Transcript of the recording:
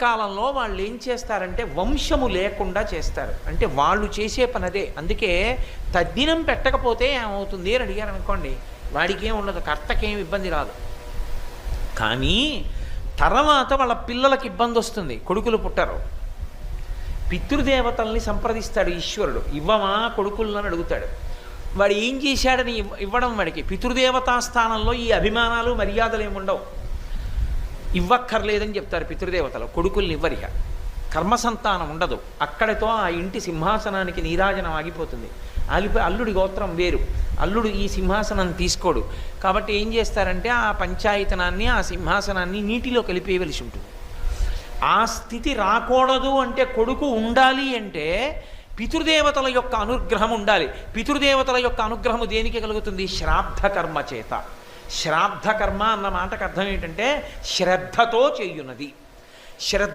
కాలంలో వాళ్ళు ఏం చేస్తారంటే వంశము లేకుండా చేస్తారు. అంటే వాళ్ళు చేసే పని అదే. అందుకే తద్దినం పెట్టకపోతే ఏమవుతుంది అని అడిగారు అనుకోండి, వాడికి ఏం ఉండదు, కర్తకేం ఇబ్బంది రాదు. కానీ తర్వాత వాళ్ళ పిల్లలకి ఇబ్బంది వస్తుంది, కొడుకులు పుట్టరు. పితృదేవతల్ని సంప్రదిస్తాడు ఈశ్వరుడు, ఇవ్వమా కొడుకులను అడుగుతాడు. వాడు ఏం చేశాడని ఇవ్వడం, వాడికి పితృదేవతా స్థానంలో ఈ అభిమానాలు మర్యాదలు ఏముండవు. ఇవ్వక్కర్లేదని చెప్తారు పితృదేవతలు, కొడుకుల్ని ఇవ్వరిక. కర్మసంతానం ఉండదు, అక్కడితో ఆ ఇంటి సింహాసనానికి నీరాజనం ఆగిపోతుంది. ఆగిపోయి అల్లుడి గోత్రం వేరు, అల్లుడు ఈ సింహాసనం తీసుకోడు. కాబట్టి ఏం చేస్తారంటే ఆ పంచాయతనాన్ని, ఆ సింహాసనాన్ని నీటిలో కలిపేయవలసి ఉంటుంది. ఆ స్థితి రాకూడదు అంటే, కొడుకు ఉండాలి అంటే పితృదేవతల యొక్క అనుగ్రహం ఉండాలి. పితృదేవతల యొక్క అనుగ్రహము దేనికి కలుగుతుంది? శ్రాద్ధ కర్మ చేత. శ్రాద్ధ కర్మ అన్న మాటకు అర్థం ఏంటంటే శ్రద్ధతో చేయున్నది. శ్రద్ధ